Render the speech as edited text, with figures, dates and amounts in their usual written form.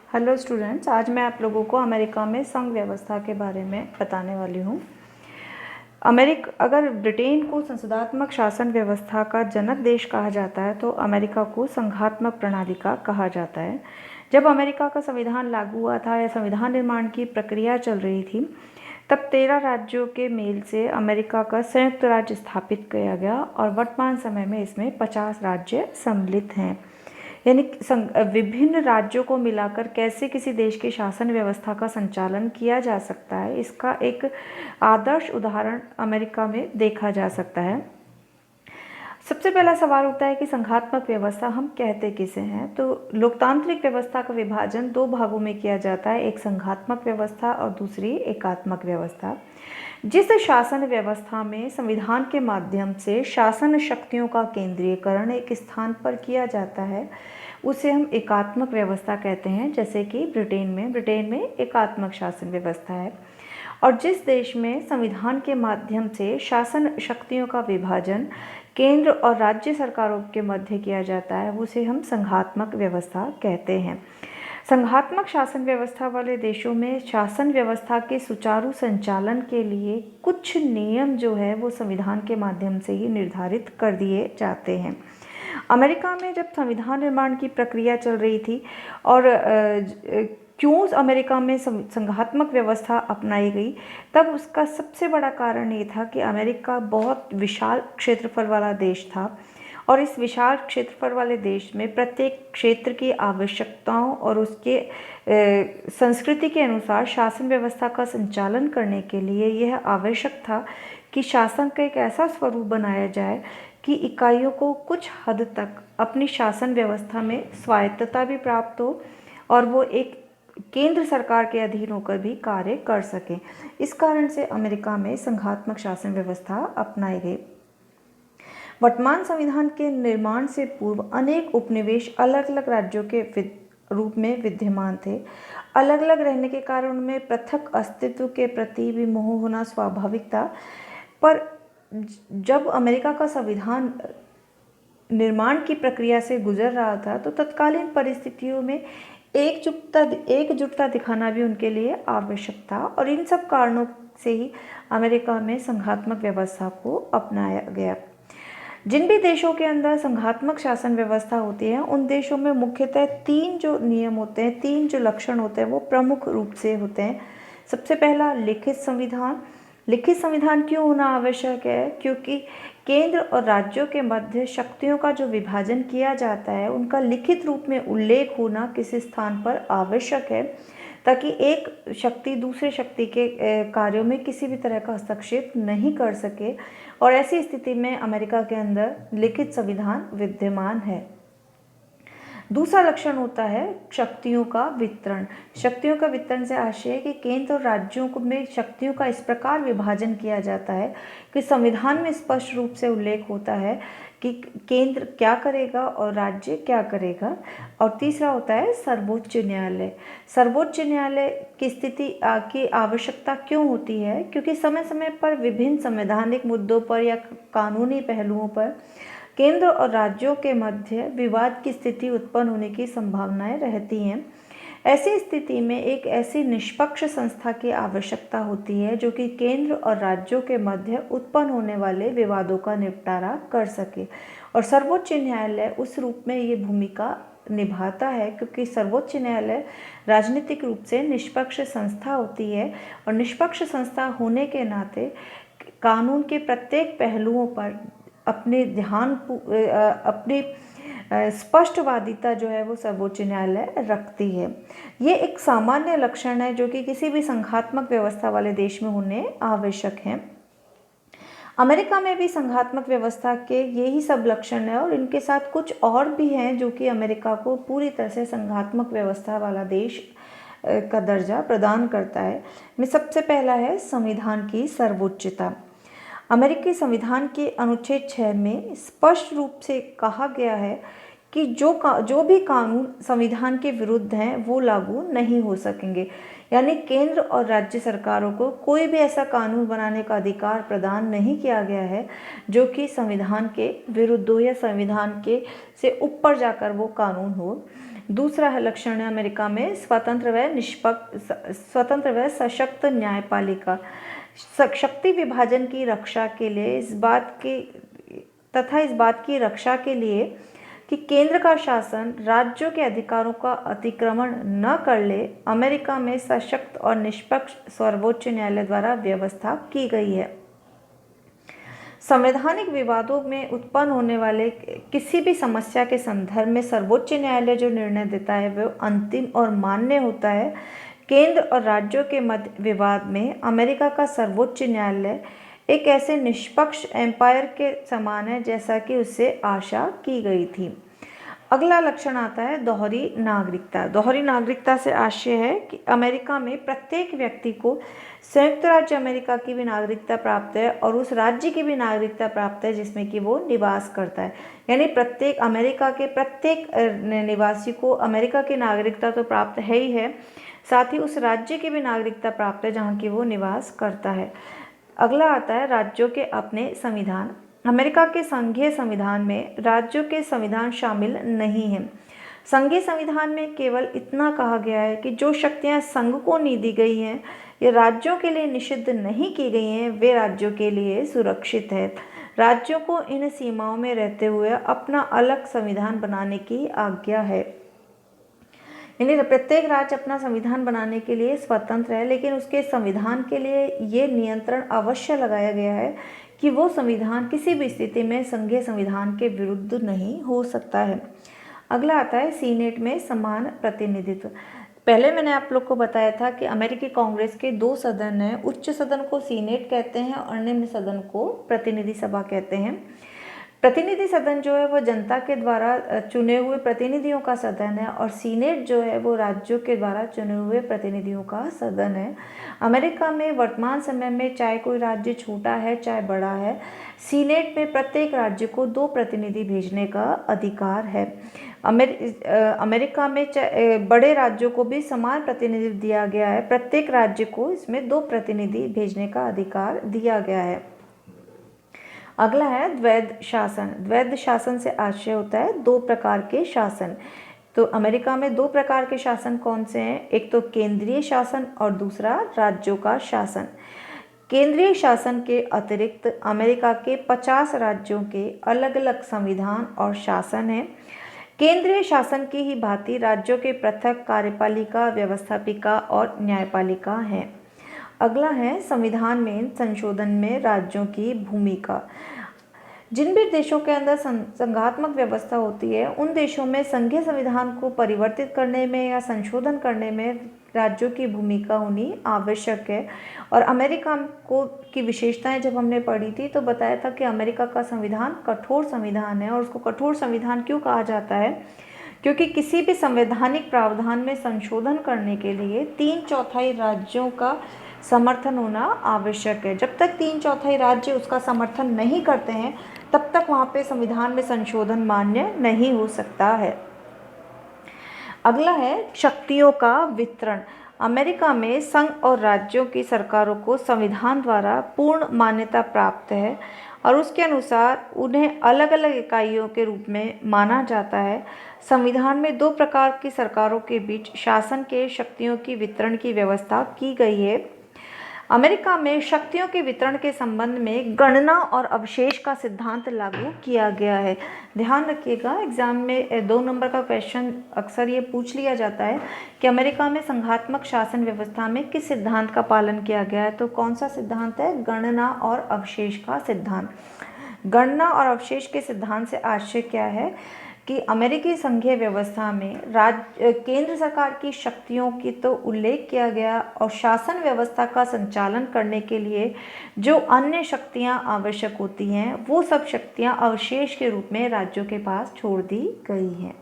Hello students, आज मैं आप लोगों को अमेरिका में संघ व्यवस्था के बारे में बताने वाली हूँ। अगर ब्रिटेन को संसदात्मक शासन व्यवस्था का जनक देश कहा जाता है तो अमेरिका को संघात्मक प्रणाली का कहा जाता है। जब अमेरिका का संविधान लागू हुआ था या संविधान निर्माण की प्रक्रिया चल रही थी, तब 13 राज्यों के मेल से अमेरिका का संयुक्त राज्य स्थापित किया गया और वर्तमान समय में इसमें 50 राज्य सम्मिलित हैं। यानी विभिन्न राज्यों को मिलाकर कैसे किसी देश की शासन व्यवस्था का संचालन किया जा सकता है, इसका एक आदर्श उदाहरण अमेरिका में देखा जा सकता है। सबसे पहला सवाल उठता है कि संघात्मक व्यवस्था हम कहते किसे हैं। तो लोकतांत्रिक व्यवस्था का विभाजन 2 भागों में किया जाता है, एक संघात्मक व्यवस्था और दूसरी एकात्मक व्यवस्था। जिस शासन व्यवस्था में संविधान के माध्यम से शासन शक्तियों का केंद्रीकरण एक स्थान पर किया जाता है, उसे हम एकात्मक व्यवस्था कहते हैं। जैसे कि ब्रिटेन में एकात्मक शासन व्यवस्था है। और जिस देश में संविधान के माध्यम से शासन शक्तियों का विभाजन केंद्र और राज्य सरकारों के मध्य किया जाता है, उसे हम संघात्मक व्यवस्था कहते हैं। संघात्मक शासन व्यवस्था वाले देशों में शासन व्यवस्था के सुचारू संचालन के लिए कुछ नियम जो है वो संविधान के माध्यम से ही निर्धारित कर दिए जाते हैं। अमेरिका में जब संविधान निर्माण की प्रक्रिया चल रही थी और क्यों अमेरिका में संघात्मक व्यवस्था अपनाई गई, तब उसका सबसे बड़ा कारण ये था कि अमेरिका बहुत विशाल क्षेत्रफल वाला देश था और इस विशाल क्षेत्रफल वाले देश में प्रत्येक क्षेत्र की आवश्यकताओं और उसके संस्कृति के अनुसार शासन व्यवस्था का संचालन करने के लिए यह आवश्यक था कि शासन का एक ऐसा स्वरूप बनाया जाए कि इकाइयों को कुछ हद तक अपनी शासन व्यवस्था में स्वायत्तता भी प्राप्त हो और वो एक केंद्र सरकार के अधीन होकर भी कार्य कर सकें। इस कारण से अमेरिका में संघात्मक शासन व्यवस्था अपनाई गई। वर्तमान संविधान के निर्माण से पूर्व अनेक उपनिवेश अलग अलग राज्यों के रूप में विद्यमान थे। अलग अलग रहने के कारण उनमें पृथक अस्तित्व के प्रति भी मोह होना स्वाभाविक था। पर जब अमेरिका का संविधान निर्माण की प्रक्रिया से गुजर रहा था तो तत्कालीन परिस्थितियों में एकजुटता दिखाना भी उनके लिए आवश्यक था और इन सब कारणों से ही अमेरिका में संघात्मक व्यवस्था को अपनाया गया। जिन भी देशों के अंदर संघात्मक शासन व्यवस्था होती है, उन देशों में मुख्यतः 3 जो नियम होते हैं, 3 जो लक्षण होते हैं, वो प्रमुख रूप से होते हैं। सबसे पहला लिखित संविधान। लिखित संविधान क्यों होना आवश्यक है? क्योंकि केंद्र और राज्यों के मध्य शक्तियों का जो विभाजन किया जाता है, उनका लिखित रूप में उल्लेख होना किसी स्थान पर आवश्यक है, ताकि एक शक्ति दूसरे शक्ति के कार्यों में किसी भी तरह का हस्तक्षेप नहीं कर सके। और ऐसी स्थिति में अमेरिका के अंदर लिखित संविधान विद्यमान है। दूसरा लक्षण होता है शक्तियों का वितरण। शक्तियों का वितरण से आशय है कि केंद्र और राज्यों में शक्तियों का इस प्रकार विभाजन किया जाता है कि संविधान में स्पष्ट रूप से उल्लेख होता है कि केंद्र क्या करेगा और राज्य क्या करेगा। और तीसरा होता है सर्वोच्च न्यायालय। सर्वोच्च न्यायालय की स्थिति की आवश्यकता क्यों होती है? क्योंकि समय समय पर विभिन्न संवैधानिक मुद्दों पर या कानूनी पहलुओं पर केंद्र और राज्यों के मध्य विवाद की स्थिति उत्पन्न होने की संभावनाएं रहती हैं। ऐसी स्थिति में एक ऐसी निष्पक्ष संस्था की आवश्यकता होती है जो कि केंद्र और राज्यों के मध्य उत्पन्न होने वाले विवादों का निपटारा कर सके। और सर्वोच्च न्यायालय उस रूप में ये भूमिका निभाता है, क्योंकि सर्वोच्च न्यायालय राजनीतिक रूप से निष्पक्ष संस्था होती है और निष्पक्ष संस्था होने के नाते कानून के प्रत्येक पहलुओं पर अपनी स्पष्टवादिता जो है वो सर्वोच्च न्यायालय रखती है। ये एक सामान्य लक्षण है जो कि किसी भी संघात्मक व्यवस्था वाले देश में होने आवश्यक है। अमेरिका में भी संघात्मक व्यवस्था के यही सब लक्षण है और इनके साथ कुछ और भी हैं जो कि अमेरिका को पूरी तरह से संघात्मक व्यवस्था वाला देश का दर्जा प्रदान करता है। में सबसे पहला है संविधान की सर्वोच्चता। अमेरिकी संविधान के अनुच्छेद 6 में स्पष्ट रूप से कहा गया है कि जो भी कानून संविधान के विरुद्ध हैं वो लागू नहीं हो सकेंगे। यानी केंद्र और राज्य सरकारों को कोई भी ऐसा कानून बनाने का अधिकार प्रदान नहीं किया गया है जो कि संविधान के विरुद्ध हो या संविधान के से ऊपर जाकर वो कानून हो। दूसरा है लक्षण है अमेरिका में स्वतंत्र व सशक्त न्यायपालिका। शक्ति विभाजन की रक्षा के लिए इस बात की रक्षा के लिए कि केंद्र का शासन राज्यों के अधिकारों का अतिक्रमण न कर ले, अमेरिका में सशक्त और निष्पक्ष सर्वोच्च न्यायालय द्वारा व्यवस्था की गई है। संवैधानिक विवादों में उत्पन्न होने वाले किसी भी समस्या के संदर्भ में सर्वोच्च न्यायालय जो निर्णय देता है वह अंतिम और मान्य होता है। केंद्र और राज्यों के मध्य विवाद में अमेरिका का सर्वोच्च न्यायालय एक ऐसे निष्पक्ष एम्पायर के समान है जैसा कि उससे आशा की गई थी। अगला लक्षण आता है दोहरी नागरिकता। दोहरी नागरिकता से आशय है कि अमेरिका में प्रत्येक व्यक्ति को संयुक्त राज्य अमेरिका की भी नागरिकता प्राप्त है और उस राज्य की भी नागरिकता प्राप्त है जिसमें कि वो निवास करता है। यानी प्रत्येक अमेरिका के प्रत्येक निवासी को अमेरिका की नागरिकता तो प्राप्त है ही है, साथ ही उस राज्य की भी नागरिकता प्राप्त है जहाँ की वो निवास करता है। अगला आता है राज्यों के अपने संविधान। अमेरिका के संघीय संविधान में राज्यों के संविधान शामिल नहीं हैं। संघीय संविधान में केवल इतना कहा गया है कि जो शक्तियां संघ को नहीं दी गई हैं या राज्यों के लिए निषिद्ध नहीं की गई हैं वे राज्यों के लिए सुरक्षित है। राज्यों को इन सीमाओं में रहते हुए अपना अलग संविधान बनाने की आज्ञा है। यानी प्रत्येक राज्य अपना संविधान बनाने के लिए स्वतंत्र है, लेकिन उसके संविधान के लिए ये नियंत्रण अवश्य लगाया गया है कि वो संविधान किसी भी स्थिति में संघीय संविधान के विरुद्ध नहीं हो सकता है। अगला आता है सीनेट में समान प्रतिनिधित्व। पहले मैंने आप लोग को बताया था कि अमेरिकी कांग्रेस के 2 सदन हैं। उच्च सदन को सीनेट कहते हैं और निम्न सदन को प्रतिनिधि सभा कहते हैं। प्रतिनिधि सदन जो है वो जनता के द्वारा चुने हुए प्रतिनिधियों का सदन है और सीनेट जो है वो राज्यों के द्वारा चुने हुए प्रतिनिधियों का सदन है। अमेरिका में वर्तमान समय में चाहे कोई राज्य छोटा है चाहे बड़ा है, सीनेट में प्रत्येक राज्य को 2 प्रतिनिधि भेजने का अधिकार है। अमेरिका में बड़े राज्यों को भी समान प्रतिनिधित्व दिया गया है। प्रत्येक राज्य को इसमें 2 प्रतिनिधि भेजने का अधिकार दिया गया है। अगला है द्वैध शासन। द्वैध शासन से आशय होता है 2 प्रकार के शासन। तो अमेरिका में 2 प्रकार के शासन कौन से हैं? एक तो केंद्रीय शासन और दूसरा राज्यों का शासन। केंद्रीय शासन के अतिरिक्त अमेरिका के 50 राज्यों के अलग अलग संविधान और शासन हैं। केंद्रीय शासन की ही भांति राज्यों के पृथक कार्यपालिका, व्यवस्थापिका और न्यायपालिका हैं। अगला है संविधान में संशोधन में राज्यों की भूमिका। जिन भी देशों के अंदर संघात्मक व्यवस्था होती है उन देशों में संघीय संविधान को परिवर्तित करने में या संशोधन करने में राज्यों की भूमिका होनी आवश्यक है। और अमेरिका की विशेषताएं जब हमने पढ़ी थी तो बताया था कि अमेरिका का संविधान कठोर संविधान है। और उसको कठोर संविधान क्यों कहा जाता है? क्योंकि किसी भी संवैधानिक प्रावधान में संशोधन करने के लिए 3/4 राज्यों का समर्थन होना आवश्यक है। जब तक 3/4 राज्य उसका समर्थन नहीं करते हैं तब तक वहाँ पे संविधान में संशोधन मान्य नहीं हो सकता है। अगला है शक्तियों का वितरण। अमेरिका में संघ और राज्यों की सरकारों को संविधान द्वारा पूर्ण मान्यता प्राप्त है और उसके अनुसार उन्हें अलग अलग इकाइयों के रूप में माना जाता है। संविधान में 2 प्रकार की सरकारों के बीच शासन के शक्तियों की वितरण की व्यवस्था की गई है। अमेरिका में शक्तियों के वितरण के संबंध में गणना और अवशेष का सिद्धांत लागू किया गया है। ध्यान रखिएगा, एग्जाम में 2 नंबर का क्वेश्चन अक्सर ये पूछ लिया जाता है कि अमेरिका में संघात्मक शासन व्यवस्था में किस सिद्धांत का पालन किया गया है। तो कौन सा सिद्धांत है? गणना और अवशेष का सिद्धांत। गणना और अवशेष के सिद्धांत से आशय क्या है कि अमेरिकी संघीय व्यवस्था में केंद्र सरकार की शक्तियों की तो उल्लेख किया गया और शासन व्यवस्था का संचालन करने के लिए जो अन्य शक्तियां आवश्यक होती हैं वो सब शक्तियां अवशेष के रूप में राज्यों के पास छोड़ दी गई हैं।